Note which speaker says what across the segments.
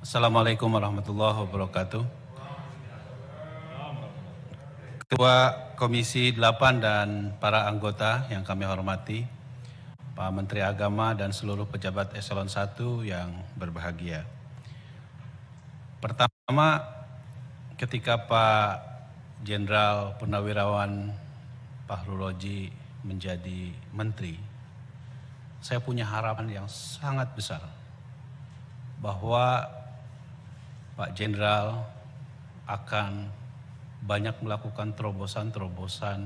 Speaker 1: Assalamualaikum warahmatullahi wabarakatuh. Ketua Komisi 8 dan para anggota yang kami hormati, Pak Menteri Agama dan seluruh pejabat Eselon 1 yang berbahagia. Pertama, ketika Pak Jenderal Purnawirawan Fahru Roji menjadi menteri, saya punya harapan yang sangat besar bahwa Pak Jenderal akan banyak melakukan terobosan-terobosan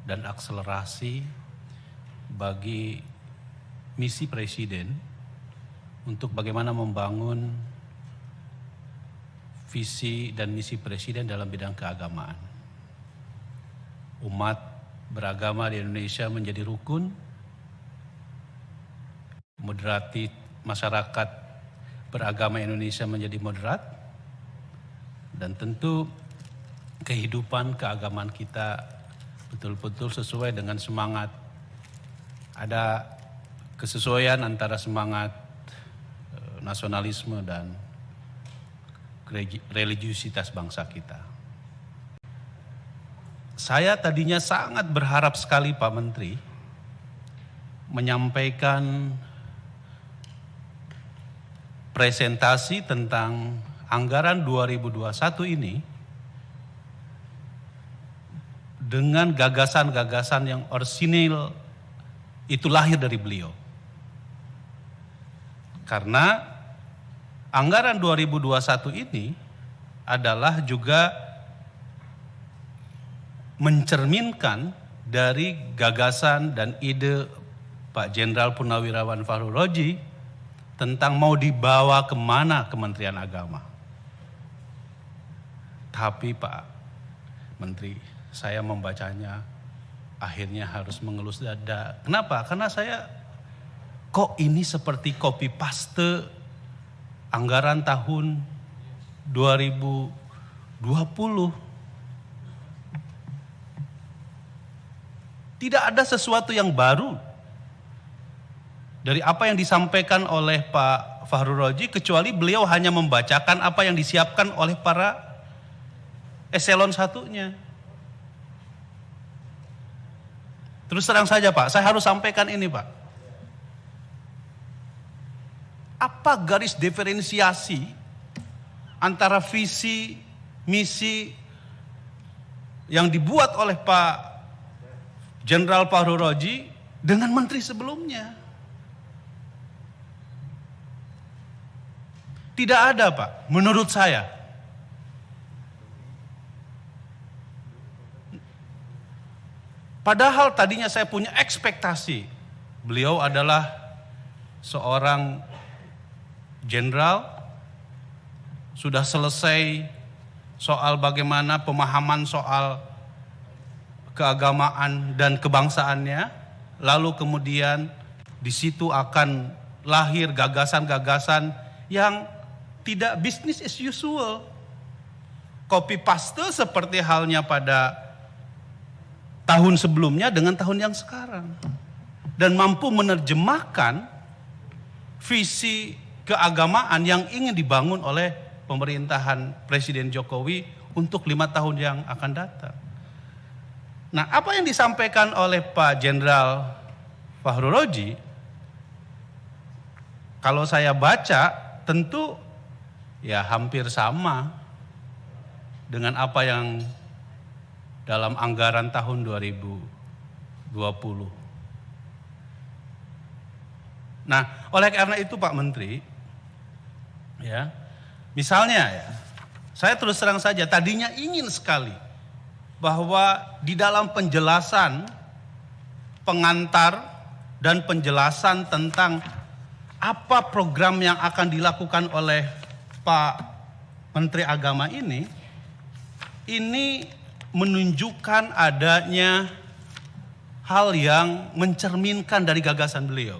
Speaker 1: dan akselerasi bagi misi Presiden untuk bagaimana membangun visi dan misi Presiden dalam bidang keagamaan. Umat beragama di Indonesia menjadi rukun, moderati masyarakat beragama Indonesia menjadi moderat, dan tentu kehidupan keagamaan kita betul-betul sesuai dengan semangat. Ada kesesuaian antara semangat nasionalisme dan religiusitas bangsa kita. Saya tadinya sangat berharap sekali Pak Menteri menyampaikan presentasi tentang anggaran 2021 ini dengan gagasan-gagasan yang orisinil itu lahir dari beliau. Karena anggaran 2021 ini adalah juga mencerminkan dari gagasan dan ide Pak Jenderal Purnawirawan Fahru Roji tentang mau dibawa kemana Kementerian Agama. Tapi Pak Menteri, saya membacanya akhirnya harus mengelus dada. Kenapa? Karena saya kok ini seperti copy paste anggaran tahun 2020. Tidak ada sesuatu yang baru dari apa yang disampaikan oleh Pak Fahru Roji, kecuali beliau hanya membacakan apa yang disiapkan oleh para Eselon 1-nya. Terus terang saja Pak, saya harus sampaikan ini Pak. Apa garis diferensiasi antara visi, misi yang dibuat oleh Pak Jenderal Fahru Roji dengan menteri sebelumnya? Tidak ada Pak, menurut saya. Padahal tadinya saya punya ekspektasi. Beliau adalah seorang jenderal, sudah selesai soal bagaimana pemahaman soal keagamaan dan kebangsaannya. Lalu kemudian di situ akan lahir gagasan-gagasan yang tidak business as usual. Copy paste seperti halnya pada tahun sebelumnya dengan tahun yang sekarang. Dan mampu menerjemahkan visi keagamaan yang ingin dibangun oleh pemerintahan Presiden Jokowi untuk 5 tahun yang akan datang. Nah, apa yang disampaikan oleh Pak Jenderal Fahru Roji, kalau saya baca tentu ya hampir sama dengan apa yang dalam anggaran tahun 2020. Nah, oleh karena itu Pak Menteri, ya, misalnya ya, saya terus terang saja tadinya ingin sekali bahwa di dalam penjelasan pengantar dan penjelasan tentang apa program yang akan dilakukan oleh Pak Menteri Agama ini menunjukkan adanya hal yang mencerminkan dari gagasan beliau.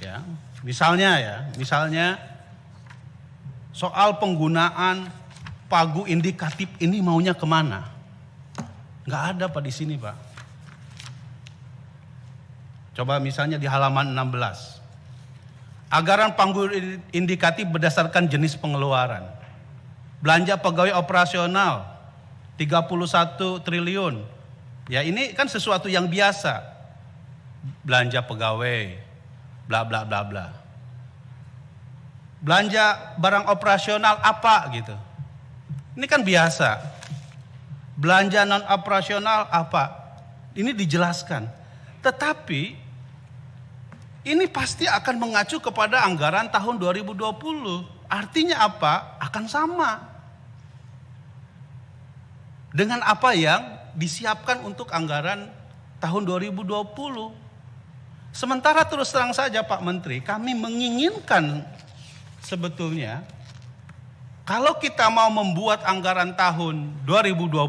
Speaker 1: Ya, misalnya soal penggunaan pagu indikatif ini maunya kemana? Nggak ada Pak di sini Pak. Coba misalnya di halaman 16. Anggaran panggung indikatif berdasarkan jenis pengeluaran. Belanja pegawai operasional 31 triliun. Ya ini kan sesuatu yang biasa. Belanja pegawai, bla bla bla bla. Belanja barang operasional apa gitu. Ini kan biasa. Belanja non operasional apa? Ini dijelaskan. Tetapi ini pasti akan mengacu kepada anggaran tahun 2020. Artinya apa? Akan sama dengan apa yang disiapkan untuk anggaran tahun 2020. Sementara terus terang saja Pak Menteri, kami menginginkan sebetulnya kalau kita mau membuat anggaran tahun 2020,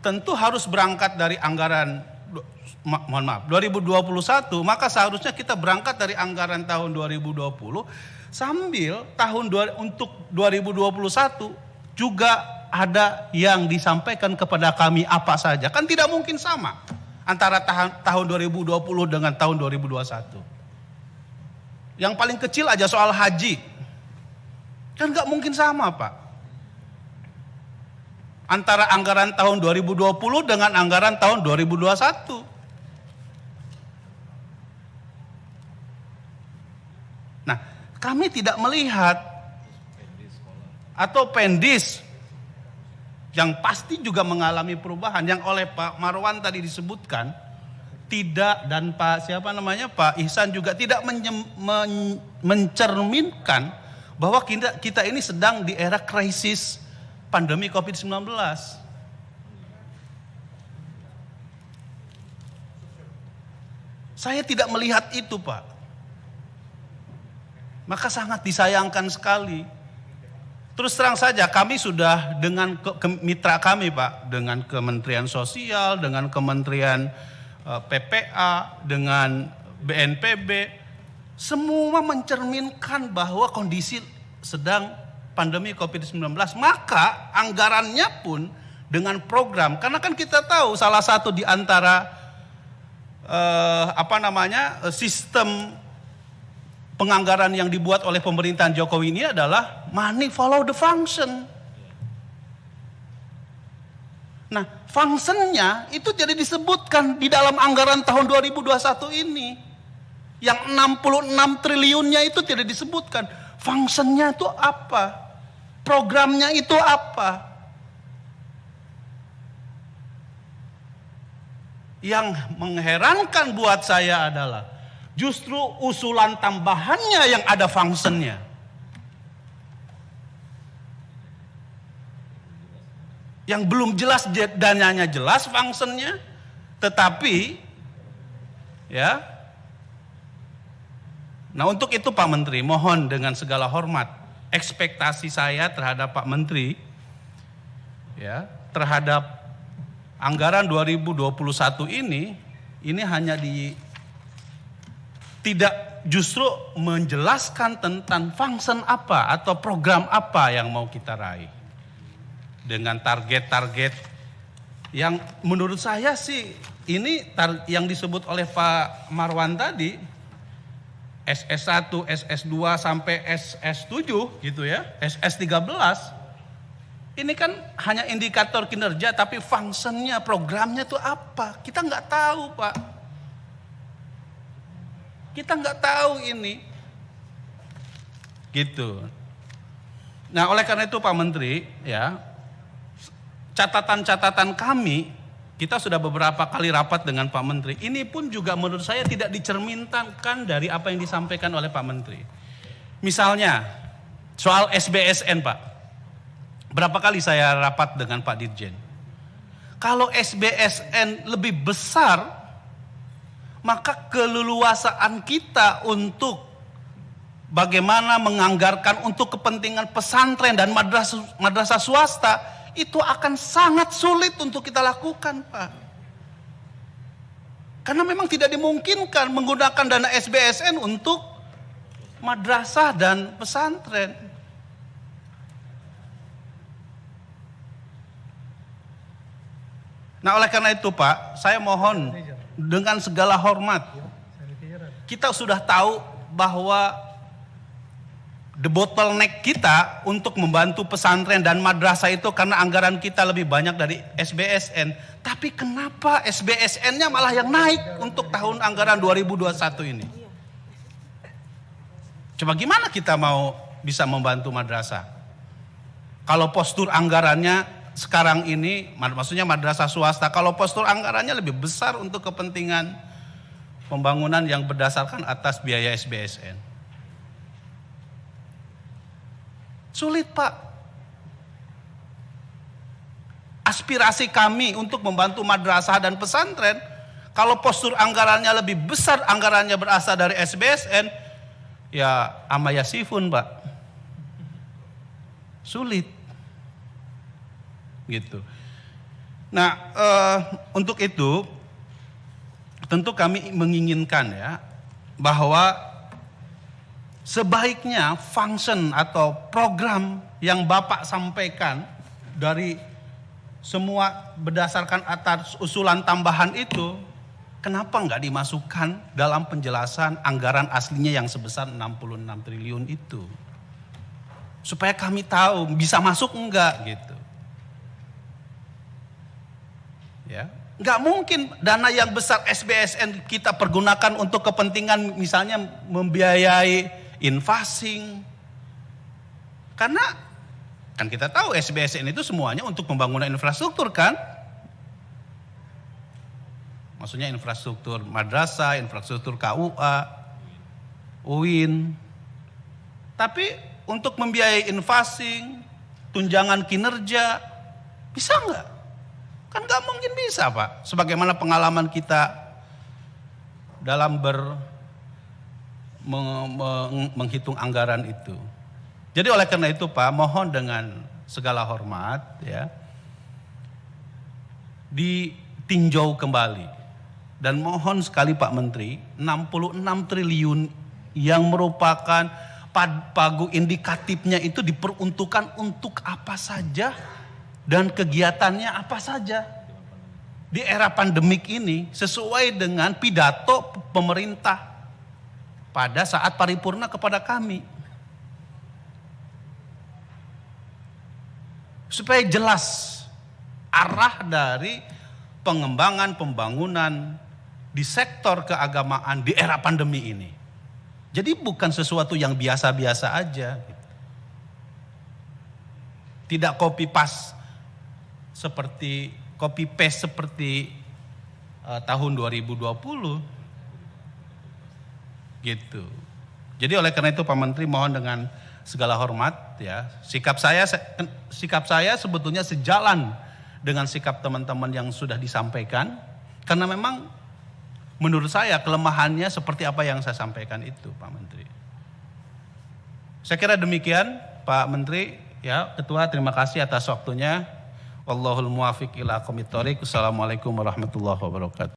Speaker 1: tentu harus berangkat dari anggaran, mohon maaf, 2021, maka seharusnya kita berangkat dari anggaran tahun 2020, sambil untuk 2021 juga ada yang disampaikan kepada kami apa saja. Kan tidak mungkin sama antara tahun 2020 dengan tahun 2021. Yang paling kecil aja soal haji. Kan gak mungkin sama Pak. Antara anggaran tahun 2020 dengan anggaran tahun 2021. Nah, kami tidak melihat atau pendis yang pasti juga mengalami perubahan yang oleh Pak Marwan tadi disebutkan tidak, dan Pak Pak Ihsan juga tidak mencerminkan bahwa kita ini sedang di era krisis pandemi COVID-19. Saya tidak melihat itu Pak. Maka sangat disayangkan sekali. Terus terang saja kami sudah dengan mitra kami Pak, dengan Kementerian Sosial, dengan Kementerian PPA, dengan BNPB, semua mencerminkan bahwa kondisi sedang pandemi COVID-19. Maka anggarannya pun dengan program, karena kan kita tahu salah satu di antara sistem penganggaran yang dibuat oleh pemerintahan Jokowi ini adalah money follow the function. Nah, functionnya itu jadi disebutkan di dalam anggaran tahun 2021 ini. Yang 66 triliunnya itu tidak disebutkan. Functionnya itu apa? Programnya itu apa? Yang mengherankan buat saya adalah justru usulan tambahannya yang ada functionnya. Yang belum jelas dananya jelas functionnya, tetapi ya. Nah untuk itu Pak Menteri, mohon dengan segala hormat, ekspektasi saya terhadap Pak Menteri, ya, terhadap anggaran 2021 ini hanya tidak justru menjelaskan tentang function apa atau program apa yang mau kita raih. Dengan target-target yang menurut saya sih ini yang disebut oleh Pak Marwan tadi, SS1, SS2 sampai SS7 gitu ya, SS13. Ini kan hanya indikator kinerja, tapi functionnya, programnya itu apa? Kita nggak tahu Pak. Kita nggak tahu ini. Gitu. Nah oleh karena itu Pak Menteri, ya, catatan-catatan kami, kita sudah beberapa kali rapat dengan Pak Menteri. Ini pun juga menurut saya tidak dicerminkan dari apa yang disampaikan oleh Pak Menteri. Misalnya soal SBSN Pak. Berapa kali saya rapat dengan Pak Dirjen. Kalau SBSN lebih besar, maka keleluasaan kita untuk bagaimana menganggarkan untuk kepentingan pesantren dan madrasah swasta itu akan sangat sulit untuk kita lakukan Pak. Karena memang tidak dimungkinkan menggunakan dana SBSN untuk madrasah dan pesantren. Nah oleh karena itu Pak, saya mohon dengan segala hormat, kita sudah tahu bahwa the bottleneck kita untuk membantu pesantren dan madrasah itu karena anggaran kita lebih banyak dari SBSN. Tapi kenapa SBSN-nya malah yang naik untuk tahun anggaran 2021 ini? Coba gimana kita mau bisa membantu madrasah? Kalau postur anggarannya sekarang ini, maksudnya madrasah swasta, kalau postur anggarannya lebih besar untuk kepentingan pembangunan yang berdasarkan atas biaya SBSN. Sulit, Pak. Aspirasi kami untuk membantu madrasah dan pesantren, kalau postur anggarannya lebih besar, anggarannya berasal dari SBSN, ya amaya sifun, Pak. Sulit. Gitu. Nah, untuk itu tentu kami menginginkan ya bahwa sebaiknya function atau program yang Bapak sampaikan dari semua berdasarkan atas usulan tambahan itu, kenapa nggak dimasukkan dalam penjelasan anggaran aslinya yang sebesar 66 triliun itu? Supaya kami tahu bisa masuk enggak gitu. Ya, nggak mungkin dana yang besar SBSN kita pergunakan untuk kepentingan misalnya membiayai invasing. Karena kan kita tahu SBSN itu semuanya untuk pembangunan infrastruktur kan. Maksudnya infrastruktur madrasah, infrastruktur KUA, UIN. Tapi untuk membiayai invasing, tunjangan kinerja, bisa nggak? Kan gak mungkin bisa, Pak. Sebagaimana pengalaman kita dalam menghitung anggaran itu. Jadi oleh karena itu, Pak, mohon dengan segala hormat ya, ditinjau kembali. Dan mohon sekali Pak Menteri, 66 triliun yang merupakan pagu indikatifnya itu diperuntukkan untuk apa saja dan kegiatannya apa saja di era pandemik ini sesuai dengan pidato pemerintah pada saat paripurna kepada kami. Supaya jelas arah dari pengembangan pembangunan di sektor keagamaan di era pandemi ini. Jadi bukan sesuatu yang biasa-biasa aja. Tidak copy paste seperti tahun 2020 gitu. Jadi oleh karena itu Pak Menteri mohon dengan segala hormat ya, sikap saya sebetulnya sejalan dengan sikap teman-teman yang sudah disampaikan, karena memang menurut saya kelemahannya seperti apa yang saya sampaikan itu Pak Menteri. Saya kira demikian Pak Menteri ya, Ketua, terima kasih atas waktunya. Wallahul muwaffiq ila aqwamit thoriq. Assalamualaikum warahmatullahi wabarakatuh.